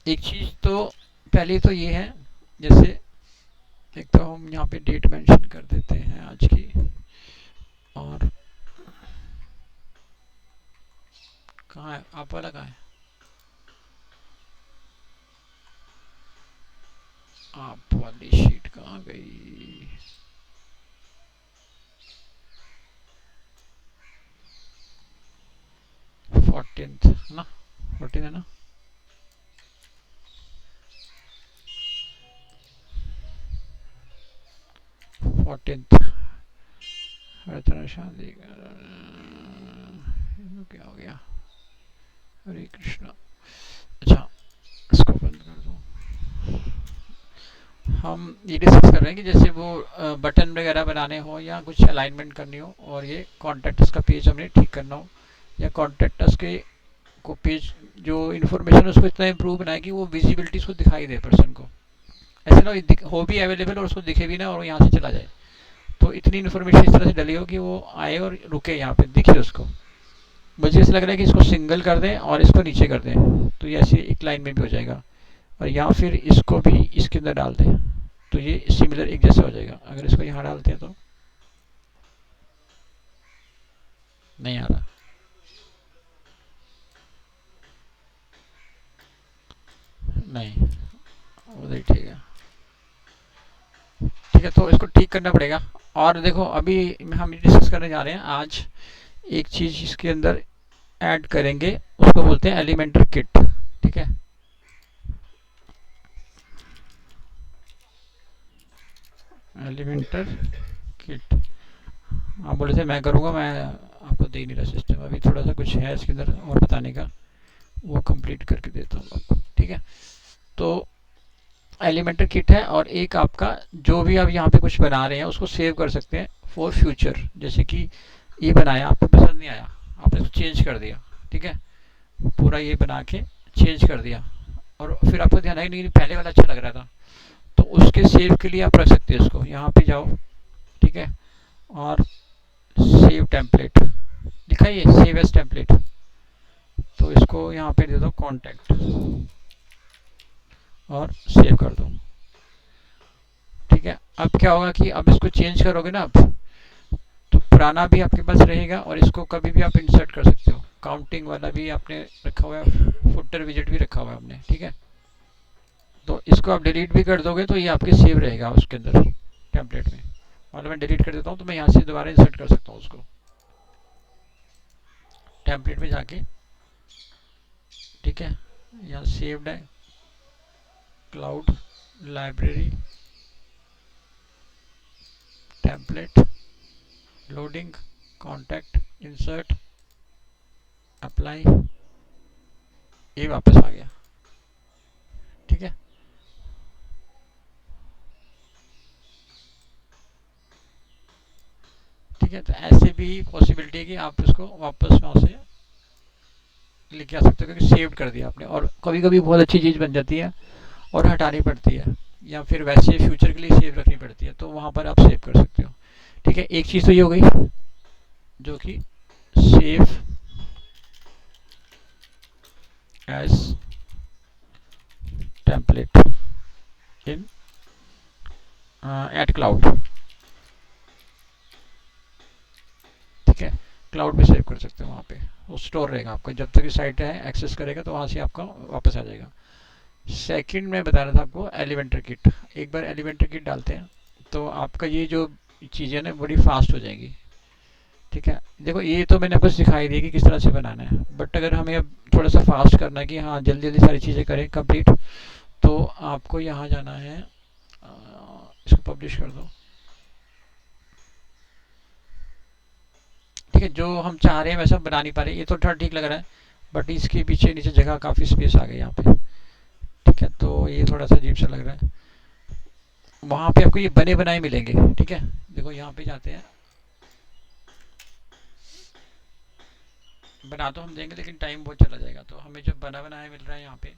एक चीज़ तो पहले तो ये है, जैसे एक तो हम यहाँ पे डेट मेंशन कर देते हैं आज की, और कहाँ है आप वाला, कहाँ है आप वाली शीट, कहाँ गई? 14th है ना, 14 है ना? 14th हर तरह शादी क्या हो गया? हरे कृष्णा। अच्छा, इसको बंद कर दो। हम ये डिस्कस कर रहे हैं कि जैसे वो बटन वगैरह बनाने हो या कुछ अलाइनमेंट करनी हो, और ये कॉन्टेक्ट्स का पेज हमने ठीक करना हो, या कॉन्टेक्ट्स के को पेज जो इन्फॉर्मेशन उसको इतना इम्प्रूव बनाए कि वो विजिबिलिटी उसको दिखाई दे पर्सन को। ऐसे ना हो भी अवेलेबल और उसको दिखे भी ना और यहाँ से चला जाए। तो इतनी इन्फॉर्मेशन इस तरह से डली हो कि वो आए और रुके यहाँ पे दिखे उसको। मुझे ऐसा लग रहा है कि इसको सिंगल कर दें और इसको नीचे कर दें, तो ये ऐसे एक लाइन में भी हो जाएगा, और या फिर इसको भी इसके अंदर डाल दें, तो ये सिमिलर एक जैसा हो जाएगा। अगर इसको यहाँ डालते हैं तो नहीं आ रहा। नहीं, उधर ही ठीक है। ठीक है, तो इसको ठीक करना पड़ेगा। और देखो अभी हम डिस्कस करने जा रहे हैं आज एक चीज़ इसके अंदर ऐड करेंगे, उसको बोलते हैं एलिमेंटर किट। ठीक है, एलिमेंटर किट। आप बोले थे मैं करूँगा, मैं आपको दे नहीं रहा सिस्टम, अभी थोड़ा सा कुछ है इसके अंदर और बताने का, वो कंप्लीट करके देता हूँ आपको। ठीक है, तो एलिमेंटर किट है, और एक आपका जो भी आप यहाँ पे कुछ बना रहे हैं उसको सेव कर सकते हैं फॉर फ्यूचर। जैसे कि ये बनाया, आपको पसंद नहीं आया, आपने इसको चेंज कर दिया। ठीक है, पूरा ये बना के चेंज कर दिया, और फिर आपको ध्यान आया नहीं पहले वाला अच्छा लग रहा था, तो उसके सेव के लिए आप रख सकते हैं इसको। यहाँ पे जाओ, ठीक है, और सेव टेम्पलेट दिखाइए, सेव एज टेम्पलेट, तो इसको यहाँ पे दे दो कॉन्टैक्ट और सेव कर दो। ठीक है, अब क्या होगा कि अब इसको चेंज करोगे ना आप, तो पुराना भी आपके पास रहेगा, और इसको कभी भी आप इंसर्ट कर सकते हो। काउंटिंग वाला भी आपने रखा हुआ है, फुटर विजेट भी रखा हुआ है आपने। ठीक है, तो इसको आप डिलीट भी कर दोगे तो ये आपके सेव रहेगा उसके अंदर टेम्पलेट में। मतलब मैं डिलीट कर देता हूँ तो मैं यहाँ से दोबारा इंसर्ट कर सकता हूँ उसको टेम्पलेट में जाके। ठीक है, यहाँ सेव्ड है, cloud, library, template, loading, contact, insert, apply, ये वापस आ गया। ठीक है, ठीक है, तो ऐसे भी पॉसिबिलिटी है कि आप इसको वापस वहाँ से लेके आ सकते हो, क्योंकि सेव कर दिया आपने। और कभी कभी बहुत अच्छी चीज़ बन जाती है और हटानी पड़ती है, या फिर वैसे फ्यूचर के लिए सेव रखनी पड़ती है, तो वहाँ पर आप सेव कर सकते हो। ठीक है, एक चीज़ तो ये हो गई जो कि सेव एज टेम्पलेट इन एट क्लाउड। ठीक है, क्लाउड पे सेव कर सकते हो, वहाँ पे वो स्टोर रहेगा आपका, जब तक ये साइट है एक्सेस करेगा तो वहाँ से आपका वापस आ जाएगा। सेकंड में बता रहा था आपको एलिमेंटर किट। एक बार एलिमेंटर किट डालते हैं तो आपका ये जो चीज़ें ना बड़ी फास्ट हो जाएंगी। ठीक है, देखो ये तो मैंने आपको सिखाई दी कि किस तरह से बनाना है, बट अगर हमें अब थोड़ा सा फास्ट करना है कि हाँ जल्दी जल्दी सारी चीज़ें करें कंप्लीट, तो आपको यहाँ जाना है, इसको पब्लिश कर दो। ठीक है, जो हम चाह रहे हैं वैसा बना नहीं पा रहे, ये तो थोड़ा ठीक लग रहा है, बट इसके पीछे नीचे जगह काफ़ी स्पेस आ गई यहाँ पे। ठीक है, तो ये थोड़ा सा अजीब सा लग रहा है। वहाँ पे आपको ये बने बनाए मिलेंगे। ठीक है, देखो यहाँ पे जाते हैं, बना तो हम देंगे लेकिन टाइम बहुत चला जाएगा, तो हमें जो बना बनाया मिल रहा है यहाँ पे,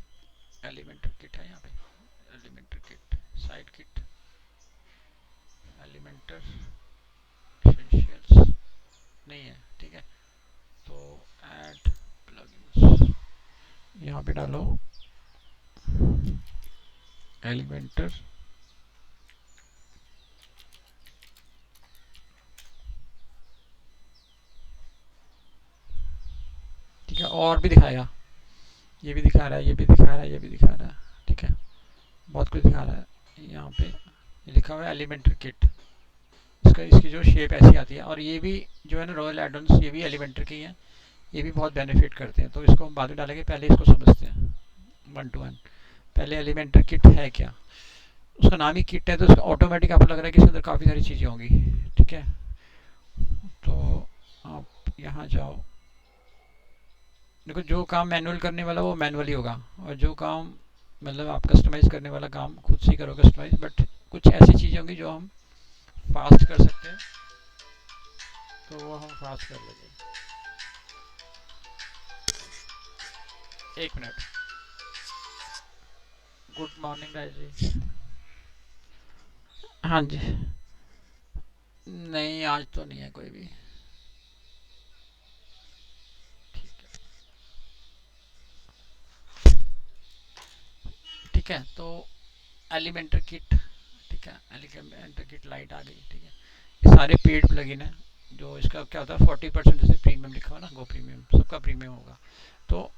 एलिमेंटर किट है यहाँ पे, Elementor kit, side kit, Elementor essentials नहीं है। ठीक है, तो ऐड प्लगइन्स यहाँ पे डालो, एलिमेंटर ठीक है, और भी दिखाएगा, ये भी दिखा रहा है, ये भी दिखा रहा है, ये भी दिखा रहा है, ठीक है, बहुत कुछ दिखा रहा है। यहाँ पे ये लिखा हुआ है एलिमेंटर किट, इसका इसकी जो शेप ऐसी आती है, और ये भी जो है ना रॉयल एडोन्स, ये भी एलिमेंटर की है, ये भी बहुत बेनिफिट करते हैं, तो इसको हम बाद में डालेंगे, पहले इसको समझते हैं वन टू वन। पहले एलिमेंटर किट है क्या, उसका नाम ही किट है, तो उसका ऑटोमेटिक आपको लग रहा है कि इसके अंदर काफ़ी सारी चीज़ें होंगी, ठीक है। तो आप यहाँ जाओ, देखो जो काम मैनुअल करने वाला वो मैनुअली होगा, और जो काम मतलब आप कस्टमाइज करने वाला काम खुद से ही करो कस्टमाइज, बट कुछ ऐसी चीज़ें होंगी जो हम फास्ट कर सकते हैं, तो वो हम फास्ट कर लेंगे। एक minute. Good morning Raj ji. हाँ जी। नहीं आज तो नहीं है कोई भी। ठीक है, ठीक है, तो एलिमेंटर किट, ठीक है, एलिमेंटर किट लाइट आ गई, ठीक है। ये सारे पेड प्लगइन है, जो इसका क्या होता है 40% जैसे प्रीमियम लिखा हुआ ना, गो प्रीमियम, सबका प्रीमियम होगा, तो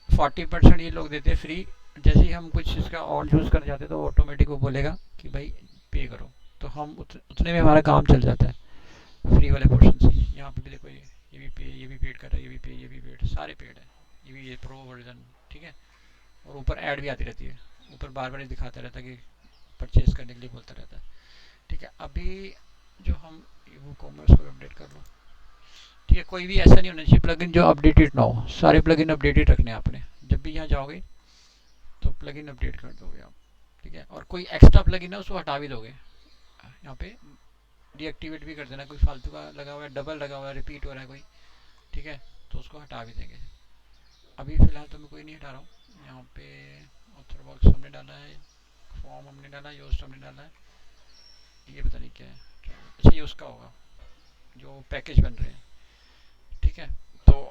40% ये लोग देते हैं फ्री। जैसे ही हम कुछ इसका और यूज़ करना चाहते हैं तो ऑटोमेटिक वो बोलेगा कि भाई पे करो, तो हम उतने में हमारा काम चल जाता है फ्री वाले पोर्शन से। यहाँ पे भी देखो, ये भी पे, ये भी पेड कर रहा है, ये भी पे, ये भी पेड, सारे पेड है, ये भी, ये प्रो वर्जन, ठीक है। और ऊपर ऐड भी आती रहती है, ऊपर बार बार दिखाता रहता है कि परचेज करने के लिए बोलता रहता है, ठीक है। अभी जो हम वो कॉमर्स को अपडेट कर लो, ठीक है, कोई भी ऐसा नहीं होना चाहिए प्लगइन जो अपडेटेड ना हो, सारे प्लगइन अपडेटेड रखने हैं आपने। जब भी यहाँ जाओगे तो प्लगइन अपडेट कर दोगे आप, ठीक है। और कोई एक्स्ट्रा प्लगइन है उसको हटा भी दोगे, यहाँ पे डीएक्टिवेट भी कर देना, कोई फालतू का लगा हुआ है, डबल लगा हुआ है, रिपीट हो रहा है कोई, ठीक है, तो उसको हटा भी देंगे। अभी फ़िलहाल तो मैं कोई नहीं हटा रहा हूँ। यहाँ पे ऑथर बॉक्स हमने डाला है, फॉर्म हमने डाला है, योस्ट हमने डाला है, ये पता नहीं क्या है, अच्छा ये उसका होगा जो पैकेज बन रहे हैं, ठीक है। तो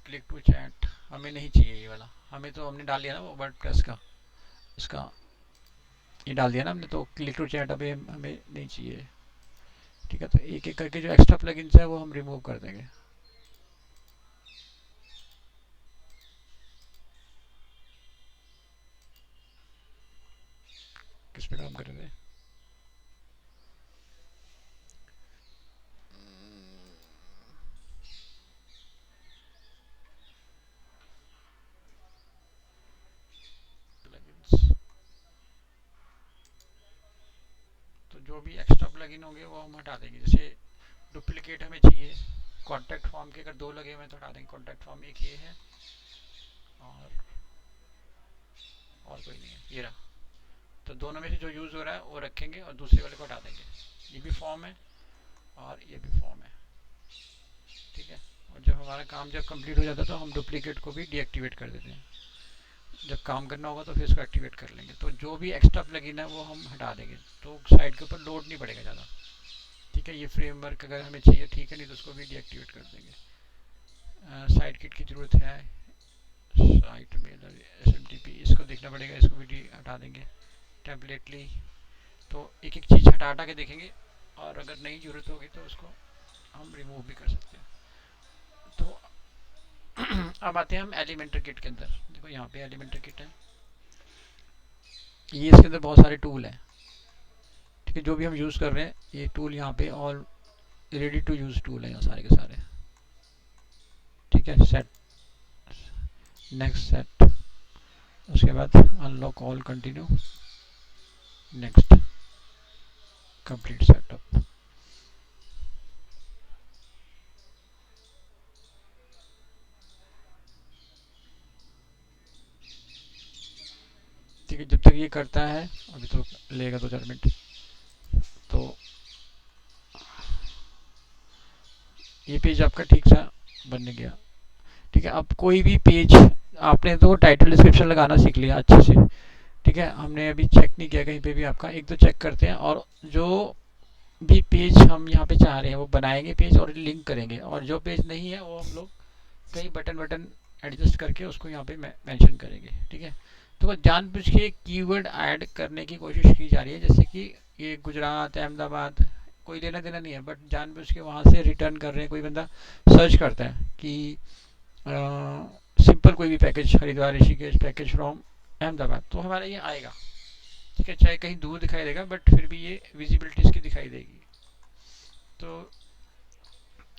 क्लिक टू चैट हमें नहीं चाहिए ये वाला, हमें तो हमने डाल दिया ना वो वर्डप्रेस का, इसका ये डाल दिया ना हमने, तो क्लिक टू चैट अभी हमें नहीं चाहिए, ठीक है। तो एक एक करके जो एक्स्ट्रा प्लगइन्स है वो हम रिमूव कर देंगे। किस पे काम कर रहे थे? प्लगइन्स, तो जो भी एक्स्ट्रा प्लगइन होंगे वो हम हटा देंगे। जैसे डुप्लीकेट हमें चाहिए, कॉन्टैक्ट फॉर्म के अगर दो लगे हुए तो हटा देंगे, कॉन्टैक्ट फॉर्म एक ये है और कोई नहीं है, ये रहा। तो दोनों में से जो यूज़ हो रहा है वो रखेंगे और दूसरे वाले को हटा देंगे। ये भी फॉर्म है और ये भी फॉर्म है, ठीक है। और जब हमारा काम जब कंप्लीट हो जाता है तो हम डुप्लीकेट को भी डीएक्टिवेट कर देते हैं, जब काम करना होगा तो फिर इसको एक्टिवेट कर लेंगे। तो जो भी एक्स्ट्रा प्लगइन है वो हम हटा देंगे, तो साइड के ऊपर लोड नहीं पड़ेगा ज़्यादा, ठीक है। ये फ्रेमवर्क अगर हमें चाहिए ठीक है, नहीं तो उसको भी डीएक्टिवेट कर देंगे। साइड किट की ज़रूरत है, साइट में SMTP इसको देखना पड़ेगा, इसको भी हटा देंगे टेम्पलेटली। तो एक एक चीज़ हटा हटा के देखेंगे, और अगर नई ज़रूरत होगी तो उसको हम रिमूव भी कर सकते हैं। तो अब आते हैं हम एलिमेंटर किट के अंदर। देखो यहाँ पे एलिमेंटर किट है, ये इसके अंदर बहुत सारे टूल हैं, ठीक है। जो भी हम यूज़ कर रहे हैं ये टूल यहाँ पे already to use tool है, यहाँ सारे के सारे, ठीक है। सेट, नेक्स्ट सेट, उसके बाद unlock all, continue, next, complete setup. ठीक है, जब तक ये करता है अभी तो लेगा 2-4 मिनट। तो ये पेज आपका ठीक सा बन गया, ठीक है। अब कोई भी पेज आपने तो टाइटल डिस्क्रिप्शन लगाना सीख लिया अच्छे से, ठीक है। हमने अभी चेक नहीं किया कहीं पे भी आपका, एक तो चेक करते हैं, और जो भी पेज हम यहाँ पे चाह रहे हैं वो बनाएंगे पेज और लिंक करेंगे, और जो पेज नहीं है वो हम लोग कई बटन एडजस्ट करके उसको यहाँ पे मेंशन करेंगे, ठीक है। तो जानबूझ के कीवर्ड ऐड करने की कोशिश की जा रही है, जैसे कि ये गुजरात, अहमदाबाद, कोई लेना देना नहीं है, बट जानबूझ के वहाँ से रिटर्न कर रहे हैं। कोई बंदा सर्च करता है कि सिंपल कोई भी package, Haridwar Rishikesh package from Ahmedabad, तो हमारा ये आएगा। ठीक है, चाहे कहीं दूर दिखाई देगा बट फिर भी ये विजिबिलिटी इसकी दिखाई देगी। तो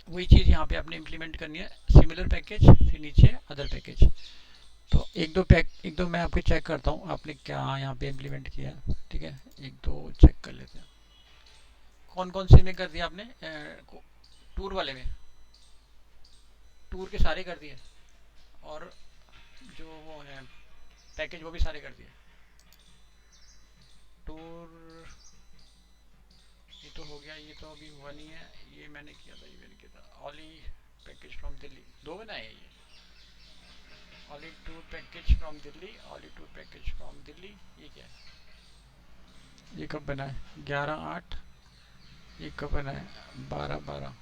वही चीज़ यहाँ पे आपने इम्प्लीमेंट करनी है, सिमिलर पैकेज, फिर नीचे अदर पैकेज। तो एक दो मैं आपके चेक करता हूँ आपने क्या यहाँ पे इम्प्लीमेंट किया। ठीक है, एक दो चेक कर लेते हैं। कौन कौन से में कर दिया आपने? टूर वाले में टूर के सारे कर दिए, और जो वो है पैकेज वो भी सारे कर दिए। टूर ये तो हो गया, ये तो अभी हुआ नहीं है, ये मैंने किया था, ये मैंने किया था। ओली पैकेज फ्रॉम दिल्ली, दो बनाए हैं ये। Auli tour package from Delhi, Auli tour package from Delhi, ये क्या है? ये कब बना है? 11/8। ये कब बना है? 12/12।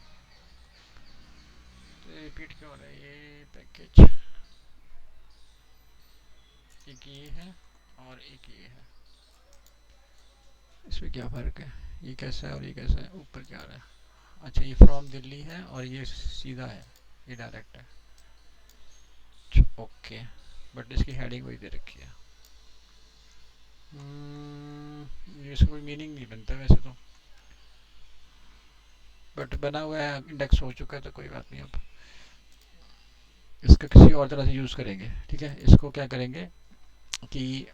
तो रिपीट क्यों हो रहा है ये पैकेज? एक ये है और एक ये है, इसमें क्या फ़र्क है? ये कैसा है और ये कैसा है? ऊपर क्या आ रहा है? अच्छा, ये फ्रॉम दिल्ली है और ये सीधा है, ये डायरेक्ट है। ओके, बट इसकी हेडिंग वही दे रखी है। ये इसका कोई मीनिंग नहीं बनता वैसे तो, बट बना हुआ है, इंडेक्स हो चुका है तो कोई बात नहीं। अब इसका किसी और तरह से यूज़ करेंगे। ठीक है, इसको क्या करेंगे कि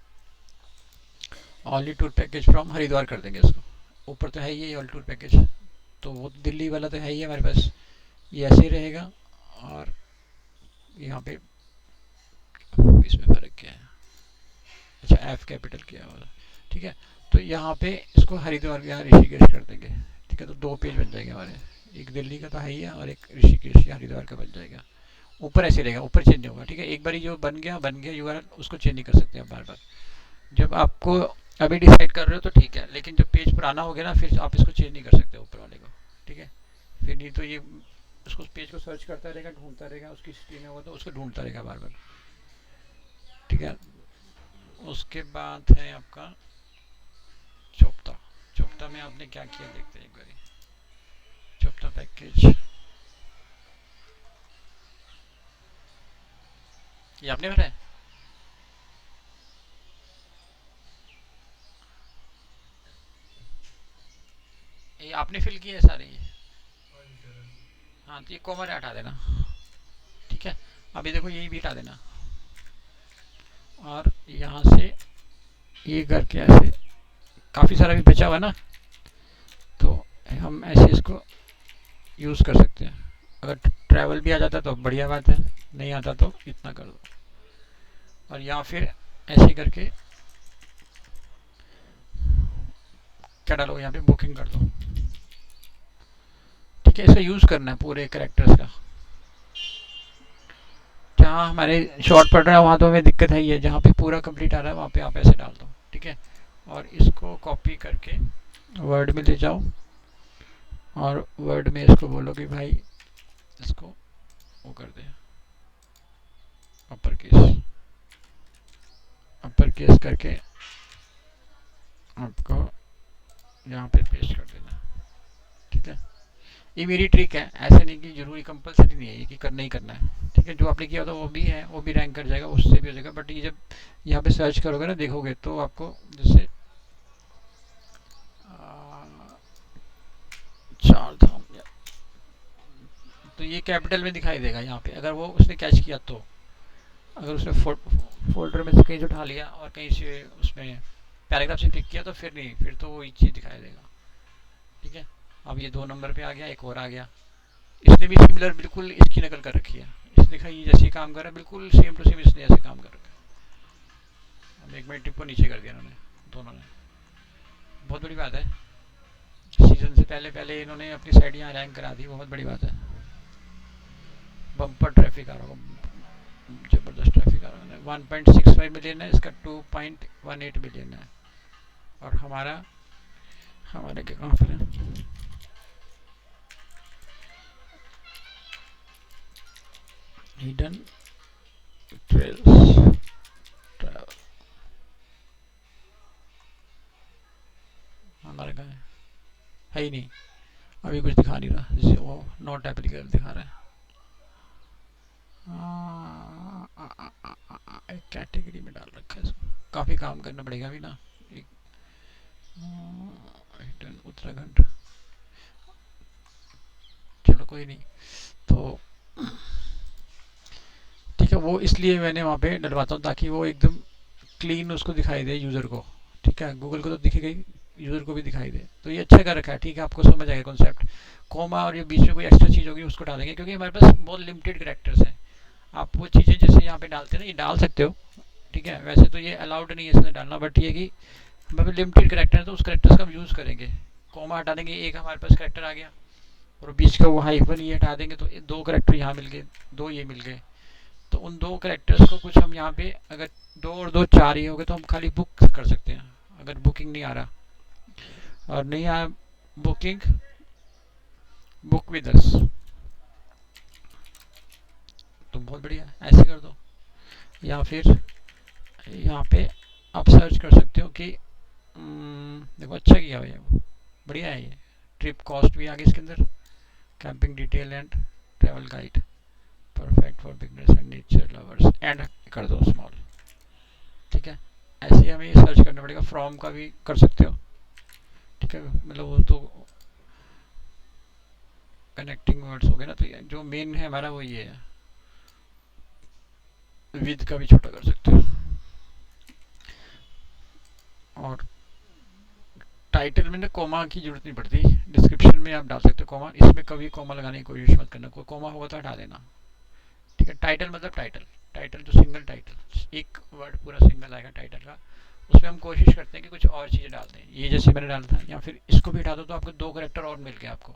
ऑली टूर पैकेज फ्रॉम हरिद्वार कर देंगे इसको। ऊपर तो है ही ऑल टूर पैकेज, तो वो दिल्ली वाला तो है ही हमारे पास, ये ऐसे ही रहेगा। और यहाँ पे इसमें फ़र्क क्या है? अच्छा, एफ कैपिटल किया हुआ। ठीक है, तो यहाँ पे इसको हरिद्वार या ऋषिकेश कर देंगे। ठीक है, तो दो पेज बन जाएंगे हमारे, एक दिल्ली का तो है ही है और एक ऋषिकेश या हरिद्वार का बन जाएगा। ऊपर ऐसे रहेगा, ऊपर चेंज होगा। ठीक है, एक बार जो बन गया यूआरएल, उसको चेंज नहीं कर सकते आप बार बार। जब आपको अभी डिसाइड कर रहे हो तो ठीक है, लेकिन जब पेज पुराना हो गया ना, फिर आप इसको चेंज नहीं कर सकते ऊपर वाले को। ठीक है, फिर नहीं तो ये उसको पेज को सर्च करता रहेगा, ढूंढता रहेगा, उसकी हिस्ट्री में होगा तो उसको ढूंढता रहेगा बार बार। ठीक है, उसके बाद है आपका चोपता। चोपता में आपने क्या किया देखते हैं एक बार। चोपता पैकेज ये आपने भरा है? ये आपने फिल किए है सारे ये? हाँ, तो ये कॉमन हटा देना। ठीक है, अभी देखो यही भी हटा देना, और यहाँ से ये करके ऐसे काफ़ी सारा भी बचा हुआ ना, तो हम ऐसे इसको यूज़ कर सकते हैं। अगर ट्रैवल भी आ जाता तो बढ़िया बात है, नहीं आता तो इतना कर दो। और या फिर ऐसे करके क्या डालो यहाँ पे, बुकिंग कर दो। ठीक है, इसे यूज़ करना है पूरे करेक्टर्स का। जहाँ हमारे शॉर्ट पड़ रहा है वहाँ तो हमें दिक्कत है ही है, जहाँ पे पूरा कंप्लीट आ रहा है वहाँ पे आप ऐसे डाल दो। ठीक है, और इसको कॉपी करके वर्ड में ले जाओ, और वर्ड में इसको बोलो कि भाई इसको वो कर दे, अपर केस करके आपको यहाँ पे पेस्ट कर देना। ठीक है, ये मेरी ट्रिक है, ऐसे नहीं कि जरूरी कंपलसरी नहीं है ये कि करना ही करना है। ठीक है, जो आपने किया था वो भी है, वो भी रैंक कर जाएगा, उससे भी हो जाएगा। बट ये जब यहाँ पे सर्च करोगे ना, देखोगे तो आपको जैसे चार धाम, तो ये कैपिटल में दिखाई देगा यहाँ पे, अगर वो उसने कैच किया तो। अगर उसने फोल्डर में से कहीं से उठा लिया और कहीं से उसमें पैराग्राफ से पिक किया तो फिर नहीं, फिर तो वो एक चीज़ दिखाई देगा। ठीक है, अब ये 2 नंबर पे आ गया, एक और आ गया। इसने भी सिमिलर बिल्कुल इसकी नकल कर रखी है। इसने देखा ये जैसे काम कर रहा है, बिल्कुल सेम टू सेम इसने ऐसे काम कर रखा है। अब एक मिनट टिप को नीचे कर दिया इन्होंने, दोनों ने। बहुत बड़ी बात है, सीजन से पहले पहले इन्होंने अपनी साइड यहाँ रैंक करा दी, बहुत बड़ी बात है। बम्पर ट्रैफिक आ रहा होगा, ज़बरदस्त ट्रैफिक आ रहा है। 1.65 मिलियन है, इसका 2.18 मिलियन है। और हमारे के कहाँ पर है? हिडन ट्रेल्स ट्रैवल, ही नहीं, अभी कुछ दिखा नहीं रहा, जैसे वो नॉट एप्लीकेबल दिखा रहा है। एक कैटेगरी में डाल रखा है इसको, काफ़ी काम करना पड़ेगा अभी ना। एक उत्तराखंड, चलो कोई नहीं। तो ठीक है, वो इसलिए मैंने वहाँ पे डलवाता हूँ ताकि वो एकदम क्लीन उसको दिखाई दे यूज़र को। ठीक है, गूगल को तो दिखेगा ही, यूज़र को भी दिखाई दे, तो ये अच्छा कर रखा है। ठीक है, आपको समझ आएगा कॉन्सेप्ट। कोमा और ये बीच में कोई एक्स्ट्रा चीज़ होगी उसको डालेंगे, क्योंकि हमारे पास बहुत लिमिटेड करेक्टर्स हैं। आप वो चीज़ें जैसे यहाँ पे डालते हैं ना, ये डाल सकते हो। ठीक है, वैसे तो ये अलाउड नहीं है इसमें डालना, बट ये कि हमारे पास लिमिटेड करेक्टर है तो उस करेक्टर्स का हम यूज़ करेंगे। कोमा हटा देंगे, एक हमारे पास करेक्टर आ गया, और बीच का वो हाइफन ये हटा देंगे तो दो करेक्टर यहाँ मिल गए, दो ये मिल गए। तो उन दो करेक्टर्स को कुछ हम यहाँ पे, अगर दो और दो चार ही हो गए तो हम खाली बुक कर सकते हैं, अगर बुकिंग नहीं आ रहा और नहीं आया बुकिंग, बुक विद अस, तो बहुत बढ़िया, ऐसे कर दो। या फिर यहाँ पे आप सर्च कर सकते हो कि देखो अच्छा किया भैया, बढ़िया है ये। ट्रिप कॉस्ट भी आ गई इसके अंदर, camping detail and travel guide, perfect for beginners and nature lovers, and कर दो स्मॉल। ठीक है, ऐसे ही हमें ये सर्च करना पड़ेगा। फ्रॉम का भी कर सकते हो। ठीक है, मतलब वो तो कनेक्टिंग वर्ड्स हो गए ना, तो जो मेन है हमारा वो ये है। विद का भी छोटा कर सकते हो। और टाइटल में ना कोमा की जरूरत नहीं पड़ती, डिस्क्रिप्शन में आप डाल सकते हो कोमा, इसमें कभी कोमा लगाने की कोशिश मत करना, कोई कोमा होगा तो हटा देना। ठीक है, टाइटल मतलब टाइटल, टाइटल जो सिंगल टाइटल, एक वर्ड पूरा सिंगल आएगा टाइटल का, उसमें हम कोशिश करते हैं कि कुछ और चीज़ें डाल दें, ये जैसे मैंने डाला था। या फिर इसको भी हटा दो तो आपको दो करेक्टर और मिल गए आपको।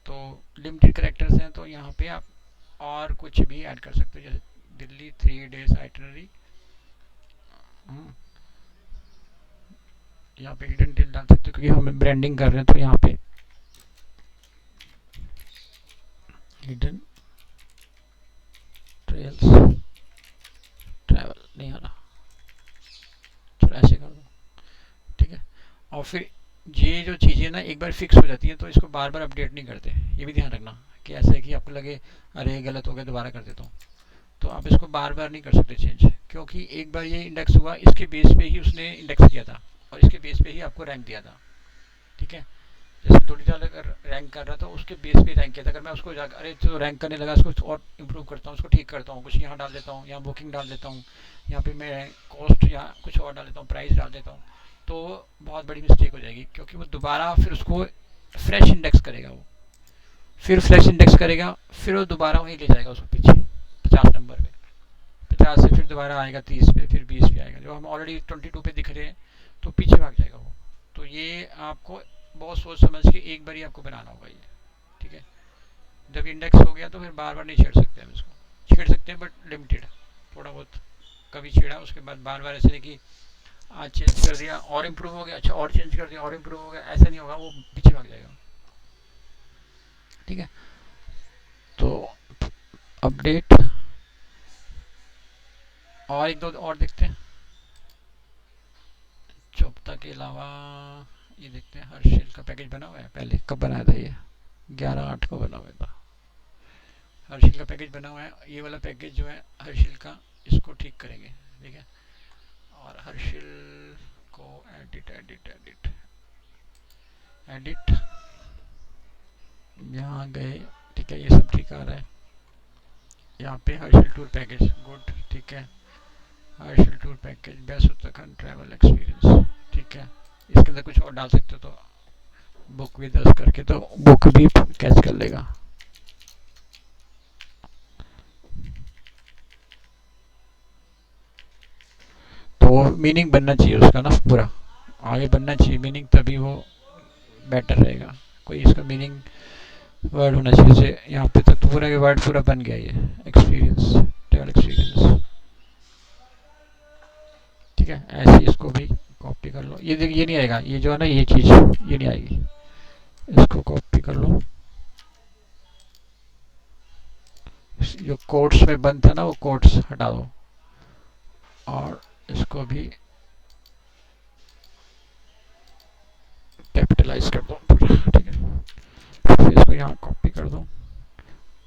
तो लिमिटेड करेक्टर्स हैं तो यहाँ पे आप और कुछ भी ऐड कर सकते हो, जैसे दिल्ली 3 days आइटनरी, यहाँ पे हिडन टेल डाल सकते हो क्योंकि हम ब्रांडिंग कर रहे हैं, तो यहाँ पे हिडन ट्रेल्स ट्रैवल नहीं आ रहा, चलो ऐसे कर दो। ठीक है, और फिर ये जो चीज़ें ना एक बार फिक्स हो जाती हैं तो इसको बार बार अपडेट नहीं करते, ये भी ध्यान रखना कि ऐसा है कि आपको लगे अरे गलत हो गया दोबारा कर देता हूँ, तो आप इसको बार बार नहीं कर सकते चेंज, क्योंकि एक बार ये इंडेक्स हुआ, इसके बेस पे ही उसने इंडेक्स किया था और इसके बेस पे ही आपको रैंक दिया था। ठीक है, जैसे थोड़ी सा अगर रैंक कर रहा था उसके बेस पे रैंक किया था, अगर मैं उसको जाकर अरे तो रैंक करने लगा, उसको और इम्प्रूव करता हूँ, उसको ठीक करता हूँ, कुछ यहाँ डाल देता हूँ, यहाँ बुकिंग डाल देता हूँ, यहाँ पे मैं कॉस्ट या कुछ और डाल देता हूँ, प्राइस डाल देता हूँ, तो बहुत बड़ी मिस्टेक हो जाएगी, क्योंकि वो दोबारा फिर उसको फ्रेश इंडेक्स करेगा, वो फिर फ्रेश इंडेक्स करेगा, फिर वो दोबारा वहीं ले जाएगा उसको पीछे 50 नंबर पे, 50 से फिर दोबारा आएगा 30 पे, फिर 20 पे आएगा, जो हम ऑलरेडी 22 पे दिख रहे हैं तो पीछे भाग जाएगा वो। तो ये आपको बहुत सोच समझ के एक बार ही आपको बनाना होगा ये। ठीक है, जब इंडेक्स हो गया तो फिर बार बार नहीं छेड़ सकते हम इसको, छेड़ सकते हैं बट लिमिटेड, थोड़ा बहुत कभी छेड़ा उसके बाद बार बार ऐसे नहीं कि आज चेंज कर दिया और इम्प्रूव हो गया, अच्छा और चेंज कर दिया और इम्प्रूव हो गया, ऐसा नहीं होगा, वो पीछे भाग जाएगा। ठीक है, तो अपडेट और एक दो और देखते हैं चौपता के अलावा। ये देखते हैं हर्षिल का पैकेज बना हुआ है, पहले कब बनाया था ये, 11/8 को बना हुआ था। हर्षिल का पैकेज बना हुआ है, ये वाला पैकेज जो है हर्षिल का, इसको ठीक करेंगे। ठीक है, और हर्षिल को एडिट एडिट एडिट एडिट, यहाँ गए। ठीक है, ये सब ठीक आ रहा है। यहाँ पे हर्षिल टूर पैकेज गुड, ठीक है, Harsil tour package best Uttarakhand travel experience. ठीक है, इसके अंदर कुछ और डाल सकते हो तो बुक विद अस करके तो बुक भी कैच कर लेगा। तो वो मीनिंग बनना चाहिए उसका ना, पूरा आगे बनना चाहिए मीनिंग, तभी वो बेटर रहेगा। कोई इसका मीनिंग वर्ड होना चाहिए, जैसे यहाँ पे तक तो पूरा ये वर्ड पूरा बन गया, ये एक्सपीरियंस, ट्रैवल एक्सपीरियंस। ठीक है, ऐसे इसको भी कॉपी कर लो। ये देखिए ये नहीं आएगा, ये जो है ना ये चीज़ ये नहीं आएगी, इसको कॉपी कर लो। जो कोट्स में बंद था ना वो कोट्स हटा दो, और इसको भी कैपिटलाइज कर दो। ठीक है, फिर इसको यहाँ कॉपी कर दो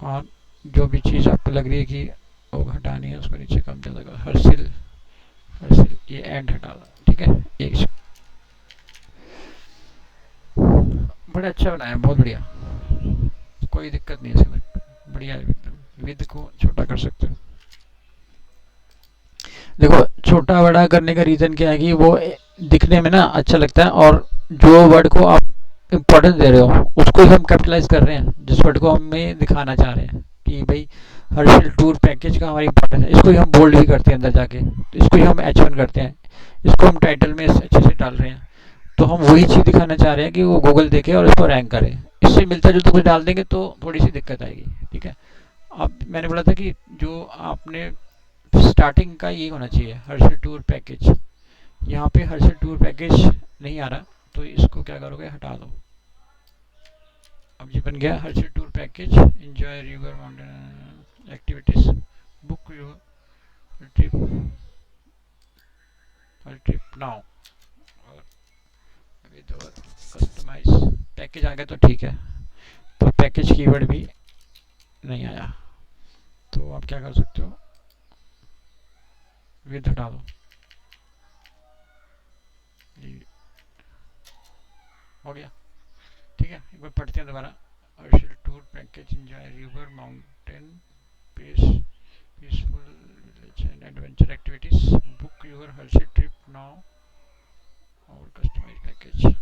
और जो भी चीज़ आपको लग रही है कि वो हटानी है उसको नीचे कम ज़्यादा करो। हर्षिल, हर्षिल ये एंड हटा दो, ठीक है। एक बड़ा अच्छा बनाया, बहुत बढ़िया, कोई दिक्कत नहीं है इसमें, बढ़िया है। विद को छोटा कर सकते हो। देखो छोटा बड़ा करने का रीज़न क्या है कि वो दिखने में ना अच्छा लगता है, और जो वर्ड को आप इम्पोर्टेंस दे रहे हो उसको ही हम कैपिटलाइज कर रहे हैं, जिस वर्ड को हमें दिखाना चाह रहे हैं कि भाई हर्षल टूर पैकेज का हमारी इम्पोर्टेंस है, इसको ही हम बोल्ड भी करते हैं अंदर जाके, तो इसको ही हम H1 करते हैं, इसको हम टाइटल में अच्छे से डाल रहे हैं। तो हम वही चीज़ दिखाना चाह रहे हैं कि वो गूगल देखे और इसको रैंक करे। इससे मिलता जुलता कुछ डाल देंगे तो थोड़ी सी दिक्कत आएगी, ठीक है। अब मैंने बोला था कि जो आपने स्टार्टिंग का ये होना चाहिए हर्षल टूर पैकेज, यहाँ पे हर्षल टूर पैकेज नहीं आ रहा, तो इसको क्या करोगे, हटा दो। अब ये बन गया Harshal tour package, enjoy river mountain activities, book your trip, her trip now, और विद कस्टमाइज पैकेज आ गया तो ठीक है। तो पैकेज कीवर्ड भी नहीं आया, तो आप क्या कर सकते हो, विद हटा दो, हो गया, ठीक है। एक बार पढ़ते हैं दोबारा, Harsil tour package enjoy river mountain peace peaceful village and adventure activities, book your Harsil trip now और कस्टमाइज पैकेज।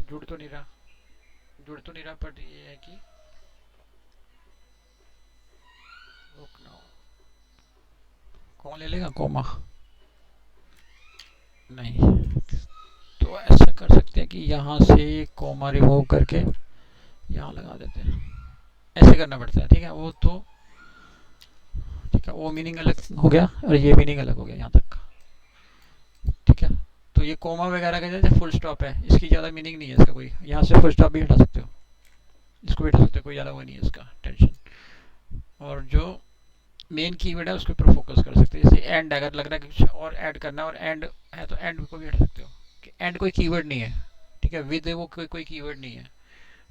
जुड़ तो नहीं रहा, जुड़ तो नहीं रहा, पर ये है कि बुक नाउ, कौन ले लेगा कोमा, नहीं। तो ऐसा कर सकते हैं कि यहाँ से कोमा रिमूव करके यहाँ लगा देते हैं, ऐसे करना पड़ता है, ठीक है। वो तो ठीक है, वो मीनिंग अलग हो गया और ये मीनिंग अलग हो गया यहाँ तक, ठीक है। तो ये कोमा वगैरह का जैसे फुल स्टॉप है, इसकी ज़्यादा मीनिंग नहीं है इसका कोई, यहाँ से फुल स्टॉप भी हटा सकते हो, इसको भी हटा सकते हो, कोई ज़्यादा वो नहीं है इसका टेंशन। और जो मेन कीवर्ड है उसके ऊपर फोकस कर सकते हैं, जैसे एंड, अगर लग रहा है कि कुछ और ऐड करना है और एंड है तो एंड को भी हटा सकते हो, कि एंड कोई कीवर्ड नहीं है, ठीक है। विद वो कोई कीवर्ड नहीं है,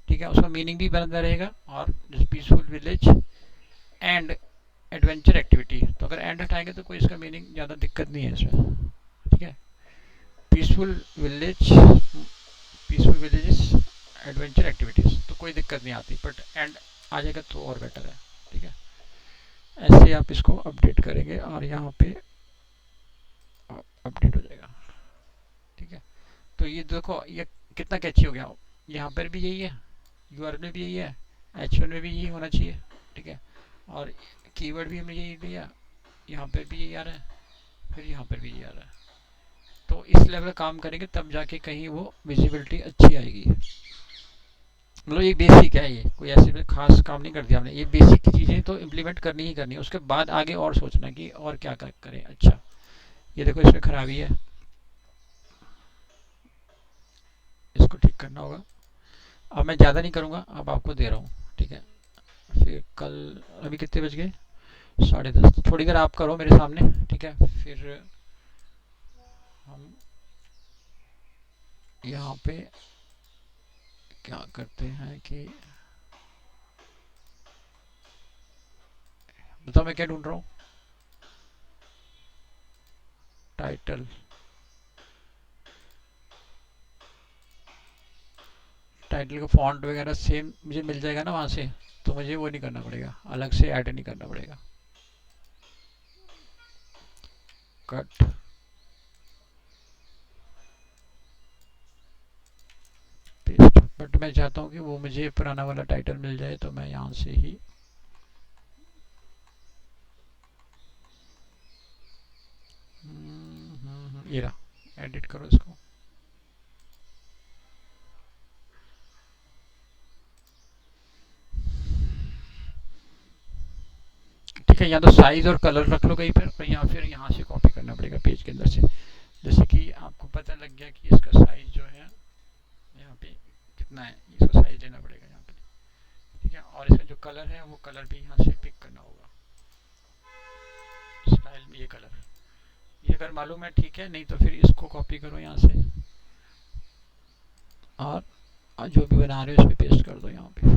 ठीक है, उसका मीनिंग भी बना रहेगा। और peaceful village and adventure activity, तो अगर एंड हटाएंगे तो कोई इसका मीनिंग ज़्यादा दिक्कत नहीं है इसमें, ठीक है। Peaceful village, peaceful villages adventure activities, तो कोई दिक्कत नहीं आती, बट एंड आ जाएगा तो और बेटर है, ठीक है। ऐसे आप इसको अपडेट करेंगे और यहाँ पे अपडेट हो जाएगा, ठीक है। तो ये देखो ये कितना कैची हो गया, यहाँ पर भी यही है, URL में भी यही है, H1 में भी यही होना चाहिए, ठीक है। और कीवर्ड भी हमने यही दिया, यहाँ पर भी यही आ रहा है, फिर यहाँ पर भी यही आ रहा है। तो इस लेवल काम करेंगे तब जाके कहीं वो विजिबिलिटी अच्छी आएगी। मतलब ये बेसिक है, ये कोई ऐसे खास काम नहीं कर दिया हमने, ये बेसिक चीज़ें तो इम्प्लीमेंट करनी ही करनी है, उसके बाद आगे और सोचना कि और क्या करें। अच्छा ये देखो इसमें खराबी है, इसको ठीक करना होगा। अब मैं ज़्यादा नहीं करूँगा, अब आपको दे रहा हूँ, ठीक है। फिर कल, अभी कितने बज गए, 10:30, थोड़ी देर आप करो मेरे सामने, ठीक है। फिर हम यहाँ पे क्या करते हैं कि, बताओ मैं क्या ढूंढ रहा हूँ, टाइटल, टाइटल का फॉन्ट वगैरह सेम मुझे मिल जाएगा ना वहाँ से, तो मुझे वो नहीं करना पड़ेगा, अलग से ऐड नहीं करना पड़ेगा। कट, पेस्ट, बट मैं चाहता हूँ कि वो मुझे पुराना वाला टाइटल मिल जाए, तो मैं यहाँ से ही ये रहा, एडिट करो इसको, ठीक है। या तो साइज और कलर रख लो कहीं पर, या फिर यहाँ से कॉपी करना पड़ेगा पेज के अंदर से। जैसे कि आपको पता लग गया कि इसका साइज जो है यहाँ पे कितना है, इसका साइज लेना पड़ेगा यहाँ पे, ठीक है। और इसका जो कलर है वो कलर भी यहाँ से पिक करना होगा, स्टाइल में ये कलर, ये अगर मालूम है ठीक है, नहीं तो फिर इसको कॉपी करो यहाँ से और जो भी बना रहे हो इस पर पेस्ट कर दो यहाँ पे,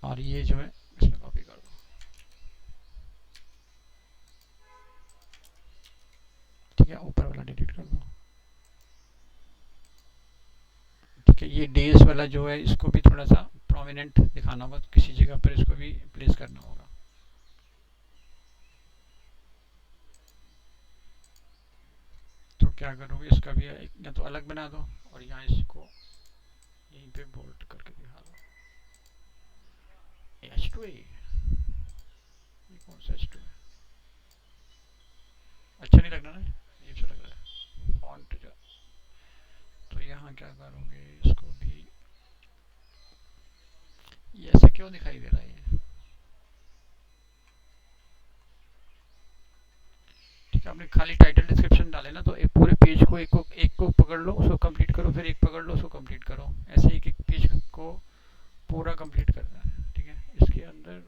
और ये जो है इसमें कॉपी कर दो। ठीक है, ऊपर वाला डिलीट कर दो। ठीक है, ये डेज वाला जो है इसको भी थोड़ा सा प्रोमिनेंट दिखाना होगा, तो किसी जगह पर इसको भी प्लेस करना होगा। तो क्या करोगे, इसका भी या तो अलग बना दो और यहाँ इसको यहीं पे बोल्ट करके दिखा दो। H2 है, ये कौन सा H2 है? अच्छा नहीं लग रहा ना, ये अच्छा लग रहा है फॉन्ट जो। तो यहाँ क्या करोगे, इसको भी ये ऐसा क्यों दिखाई दे रहा है ये? ठीक है, आपने खाली टाइटल डिस्क्रिप्शन डाले ना, तो एक पूरे पेज को एक को पकड़ लो, उसको कंप्लीट करो, फिर एक पकड़ लो, उसको कंप्लीट करो, ऐसे एक एक पेज को पूरा कंप्लीट करना है। ठीक है, इसके अंदर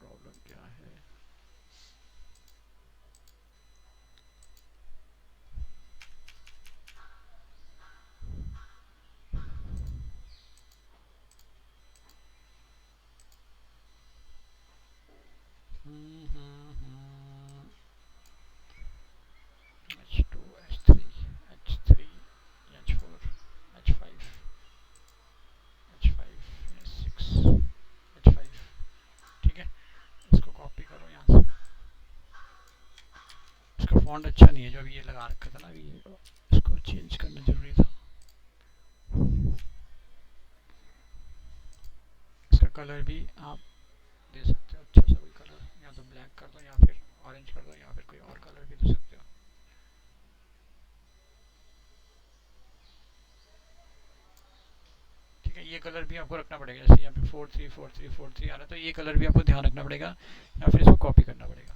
प्रॉब्लम क्या है? H2, H3, H3, H4, H5, H5, H6, H5। ठीक है, इसको कॉपी करो यहाँ से। इसका फॉन्ट अच्छा नहीं है जो अभी ये लगा रखा था ना, अभी ये इसको चेंज करना जरूरी था। इसका कलर भी आप दे सकते हो अच्छा सा कोई कलर, या तो ब्लैक कर दो, या फिर ऑरेंज कर दो, या फिर कोई और कलर भी दे सकते हो। ठीक है, ये कलर भी आपको रखना पड़ेगा, जैसे यहाँ पे 434343 आ रहा है, तो ये कलर भी आपको ध्यान रखना पड़ेगा, या फिर इसको कॉपी करना पड़ेगा।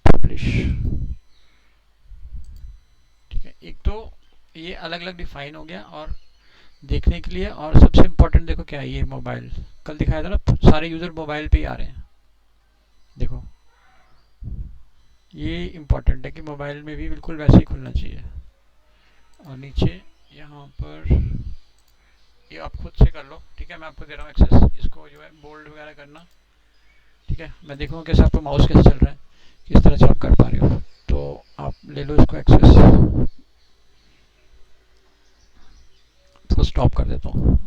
पब्लिश। ठीक है, एक तो ये अलग अलग डिफाइन हो गया और देखने के लिए, और सबसे इम्पोर्टेंट देखो क्या है, ये मोबाइल कल दिखाया था ना, सारे यूज़र मोबाइल पे ही आ रहे हैं। देखो ये इम्पोर्टेंट है कि मोबाइल में भी बिल्कुल वैसे ही खुलना चाहिए। और नीचे यहाँ पर ये आप खुद से कर लो। ठीक है, मैं आपको दे रहा हूँ एक्सेस, इसको जो है बोल्ड वगैरह करना। ठीक है, मैं देखूँगा कैसे आपका माउस कैसे चल रहा है, किस तरह से आप कर पा रहे हो, तो आप ले लो इसको एक्सेस। इसको स्टॉप कर देता हूँ।